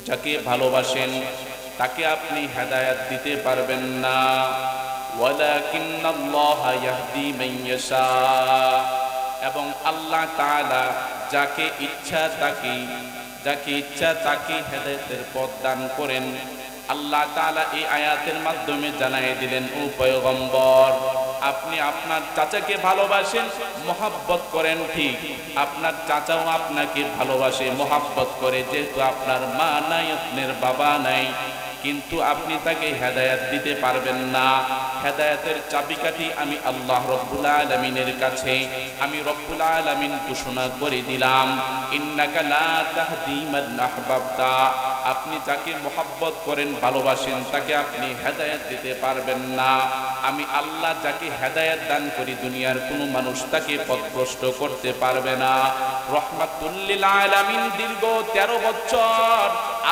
যাকে ভালোবাসেন তাকে আপনি হেদায়েত দিতে পারবেন না। ওয়ালাকিন্নাল্লাহা ইয়াহদি মান ইয়াশা, এবং আল্লাহ তাআলা যাকে ইচ্ছা তাকে হেদায়েতের পথ দান করেন। আল্লাহ তাআলা এই আয়াতের মাধ্যমে জানাই দিলেন, ও পয়গম্বর, আপনি আপনার চাচাকে ভালোবাসেন, মহব্বত করেন, ঠিক আপনার চাচাও আপনাকে ভালোবাসে, মহব্বত করে, যেহেতু আপনার মা নাই, আপনার বাবা নাই, কিন্তু আপনি তাকে হেদায়েত দিতে পারবেন না। হেদায়েতের চাবিকাঠি আমি আল্লাহ রব্বুল আলামিনের কাছে, আমি রব্বুল আলামিন ঘোষণা করে দিলাম, ইন্নাকা লা তাহদি মান আহবাবতা, আপনি যাকে মহব্বত করেন, ভালোবাসেন, তাকে আপনি হেদায়েত দিতে পারবেন না। আমি আল্লাহ যাকে হেদায়েত দান করি, দুনিয়ার কোনো মানুষ তাকে পথভ্রষ্ট করতে পারবে না। রহমাতুল লিল আলামিন দীর্ঘ 13 বছর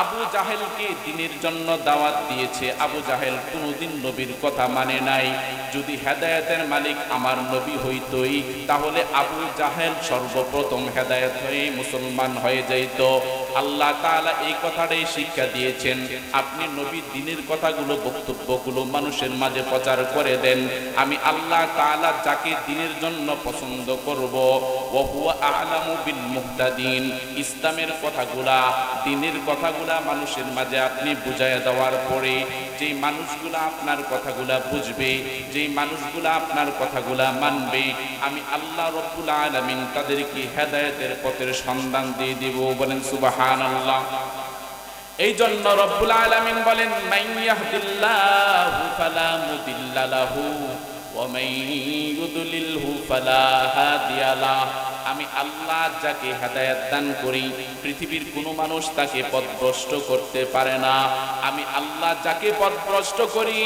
আবু জাহেলকে দ্বীনের জন্য দাওয়াত দিয়েছে। আবু জাহেল কোনোদিন নবীর কথা মানে নাই। যদি হেদায়েতের মালিক আমার নবী হইতই, তাহলে আবু জাহেল সর্বপ্রথম হেদায়েত হয়ে মুসলমান হয়ে যাইত। আল্লাহ তাআলা এই কথাটাই শিক্ষা দিয়েছেন, আপনি নবী দ্বীনের কথাগুলো, বক্তব্যগুলো মানুষের মাঝে প্রচার করে দেন। আমি আল্লাহ তাআলা যাকে দ্বীনের জন্য পছন্দ করব, ওয়া হুয়া আ'লামু বিল মুহতাদিন, ইসলামের কথাগুলা, দ্বীনের কথাগুলা মানুষের মাঝে আপনি বুঝাইয়া দেওয়ার পরে যেই মানুষগুলা আপনার কথাগুলা বুঝবে, যেই মানুষগুলা আপনার কথাগুলা মানবে, আমি আল্লাহ রব্বুল আলামিন তাদেরকে হেদায়েতের পথের সন্ধান দিয়ে দিব। বলেন সুবহানাল্লাহ। এই জন্য রব্বুল আলামিন বলেন, মান ইয়াহদিল্লাহু ফালা মুদিল্লা লাহু ওয়া মান ইউদ্লিলহু ফালা হাদিয়া লাহু। আমি আল্লাহ যাকে হেদায়েত দান করি, পৃথিবীর কোনো মানুষ তাকে পথভ্রষ্ট করতে পারে না। আমি আল্লাহ যাকে পথভ্রষ্ট করি,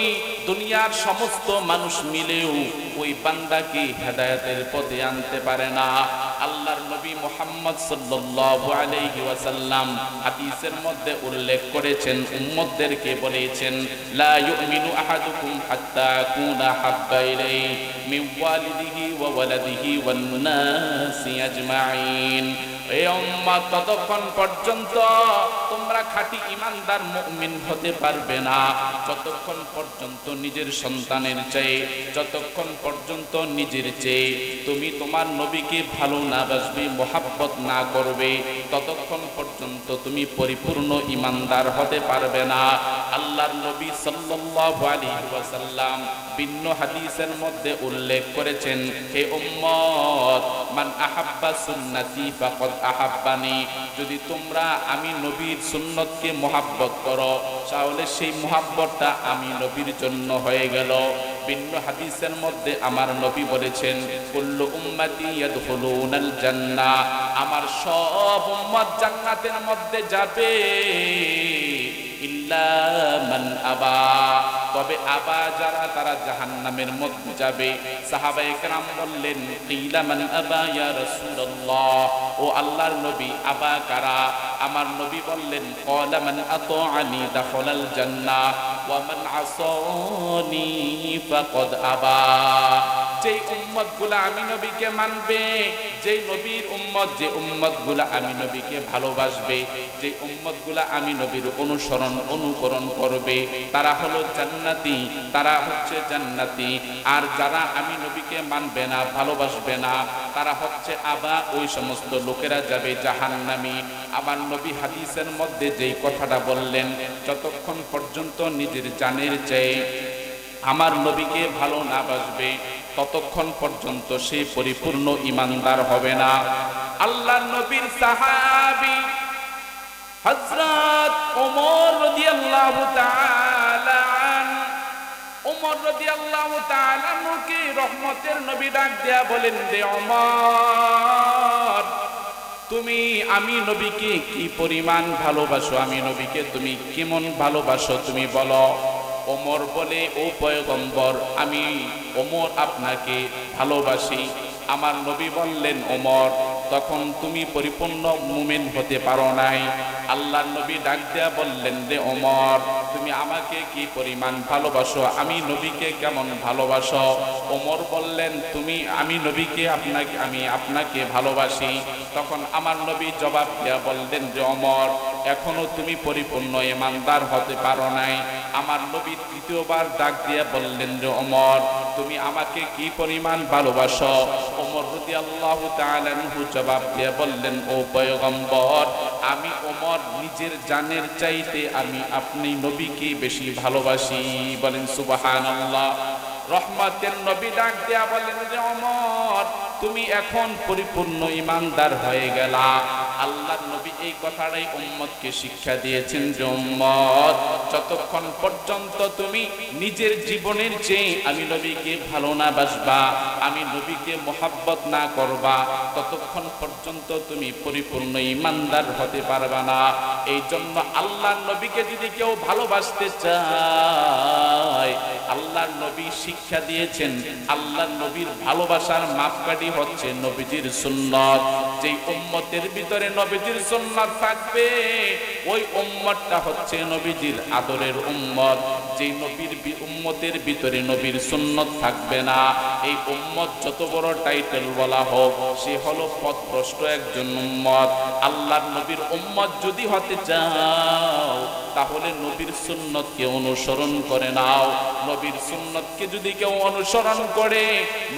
দুনিয়ার সমস্ত মানুষ মিলেও ওই বান্দাকে হেদায়েতের পথে আনতে পারে না। আল্লাহর নবী মুহাম্মদ সাল্লাল্লাহু আলাইহি ওয়াসাল্লাম হাদিসের মধ্যে উল্লেখ করেছেন, উম্মতদেরকে বলেছেন, লা ইউমিনু আহাদুকুম হাত্তা কুনা হাব্বা ইলাইহি মিন ওয়ালিদিহি ওয়া ওয়ালাদিহি ওয়ান নাসি আজমাইন। এই উম্মত, ততক্ষণ পর্যন্ত তোমরা খাঁটি ঈমানদার মুমিন হতে পারবে না যতক্ষণ পর্যন্ত নিজের সন্তানের চেয়ে, যতক্ষণ পর্যন্ত নিজের চেয়ে তুমি তোমার নবীকে ভালো না বাসবে, মহব্বত না করবে, ততক্ষণ পর্যন্ত তুমি পরিপূর্ণ ঈমানদার হতে পারবে না। আল্লাহর নবী সাল্লাল্লাহু আলাইহি ওয়াসাল্লাম ভিন্ন হাদিসের মধ্যে উল্লেখ করেছেন, হে উম্মত, মান আহাব্বা সুন্নতি ফাকাদ আহাব্বানি, যদি তোমরা আমি নবীর সুন্নতকে মহব্বত করো, তাহলে সেই মহব্বতটা আমি নবীর জন্য হয়ে গেল। ভিন্ন হাদিসের মধ্যে আমার নবী বলেছেন, কুল্লু উম্মতি ইয়াদখুলুনাল জান্নাহ, আমার সব উম্মত জান্নাতের মধ্যে যাবে, ইল্লা মান আবা, তবে আবা যারা, তারা জাহান্নামের মধ্যে যাবে। সাহাবায়ে কেরাম বললেন, কিলা মান আবা ইয়া রাসূলুল্লাহ, ও আল্লাহর নবী, আবা কারা? আমার নবী বললেন, ক্বালা মান আতাআনি দাখালাল জান্নাহ ওয়া মান আসানি ফাকাদ আবা। যেই উম্মতগুলা আমি নবীকে মানবে, যেই নবীর উম্মত, যে উম্মতগুলা আমি নবীকে ভালোবাসবে, যে উম্মতগুলা আমি নবীর অনুকরণ করবে, তারা হলো জান্নাতি, তারা হচ্ছে জান্নাতি। আর যারা আমি নবীকে মানবে না, ভালোবাসবে না, তারা হচ্ছে আবা, ওই সমস্ত লোকেরা যাবে জাহান্নামী। আমার নবী হাদিসের মধ্যে যেই কথাটা বললেন, যতক্ষণ পর্যন্ত নিজের জানের চেয়ে আমার নবীকে ভালো না বাসবে, ততক্ষণ পর্যন্ত সে পরিপূর্ণ ঈমানদার হবে না। আল্লাহর নবীর সাহাবী হযরত ওমর রাদিয়াল্লাহু তাআলা ওমর রাদিয়াল্লাহু তাআলা কে রহমতের নবী ডাক দেয়া বলেন, রে ওমর, তুমি আমি নবীকে কি পরিমাণ ভালোবাসো, আমি নবীকে তুমি কেমন ভালোবাসো, তুমি বলো। ওমর বলে, ও পয়গম্বর, আমি ওমর আপনাকে ভালোবাসি। আমার নবী বললেন, ওমর, তখন তুমি পরিপূর্ণ মুমিন হতে পারো নাই। আল্লাহর নবী ডাক দেয়া বললেন, রে ওমর, তুমি আমাকে কি পরিমাণ ভালোবাসো, আমি নবীকে কেমন ভালোবাসো? ওমর বললেন, আমি নবীকে আমি আপনাকে ভালোবাসি। তখন আমার নবী জবাব দেয়া বললেন, যে ওমর, এখনো তুমি পরিপূর্ণ ঈমানদার হতে পারো নাই। আমার নবী তৃতীয়বার ডাক দিয়ে বললেন যে ওমর, তুমি আমাকে কি পরিমাণ ভালোবাসো? ওমর রাদিয়াল্লাহু তাআলা আনহু জবাব দিয়ে বললেন, ও পয়গম্বর, আমি ওমর নিজের জানের চাইতে আমি আপনি নবীকে বেশি ভালোবাসি। বলেন সুবহানাল্লাহ। রহমতের নবী ডাক দিয়া বলেন যে ওমর, তুমি এখন পরিপূর্ণ ঈমানদার হয়ে গেলা। আল্লাহর নবী এই কথাটাই উম্মতকে শিক্ষা দিয়েছেন যে উম্মত, যতক্ষণ পর্যন্ত তুমি নিজের জীবনের চেয়ে আমি নবীকে ভালো না বাসবা, আমি নবীকে মোহাব্বত না করবা, ততক্ষণ পর্যন্ত তুমি পরিপূর্ণ ঈমানদার হতে পারবা না। এই জন্য আল্লাহর নবীকে যদি কেউ ভালোবাসতে চায়, আল্লাহর নবী শিক্ষা দিয়েছেন, আল্লাহর নবীর ভালোবাসার মাপকাঠি হচ্ছে নবীজির সুন্নাত। যেই উম্মতের ভিতরে নবীজির সুন্নাত থাকবে, ওই উম্মতটা হচ্ছে নবীজির আদরের উম্মত। যেই নবীর উম্মতের ভিতরে নবীর সুন্নাত থাকবে না, এই উম্মত যত বড় টাইটেল বলা হোক, সে হলো পথভ্রষ্ট একজন উম্মত। আল্লাহর নবীর উম্মত যদি হতে চাও, তাহলে নবীর সুন্নতকে অনুসরণ করে নাও। নবীর সুন্নতকে যদি কেউ অনুসরণ করে,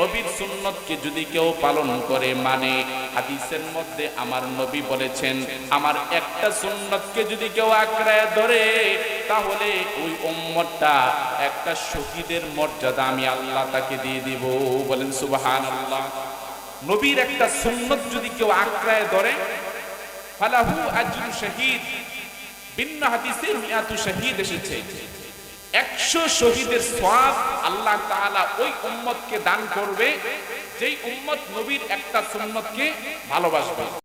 নবীর সুন্নতকে যদি কেউ পালন করে, মানে হাদিসের মধ্যে আমার নবী বলেছেন, আমার একটা সুন্নতকে যদি কেউ আঁকড়ায় ধরে, তাহলে ওই উম্মতটা একটা শহীদের মর্যাদা আমি আল্লাহ তাকে দিয়ে দিব। বলেন সুবহানাল্লাহ। নবীর একটা সুন্নত যদি কেউ আঁকড়ায় ধরে, ফালাহু আজরু শহীদ। ভিন্ন হাদিসে মিয়াতু শহীদ এসেছে, 100 শহীদের সওয়াব আল্লাহ তাআলা ওই উম্মতকে দান করবে, যেই উম্মত নবীর একটা সুন্নতকে ভালোবাসবে।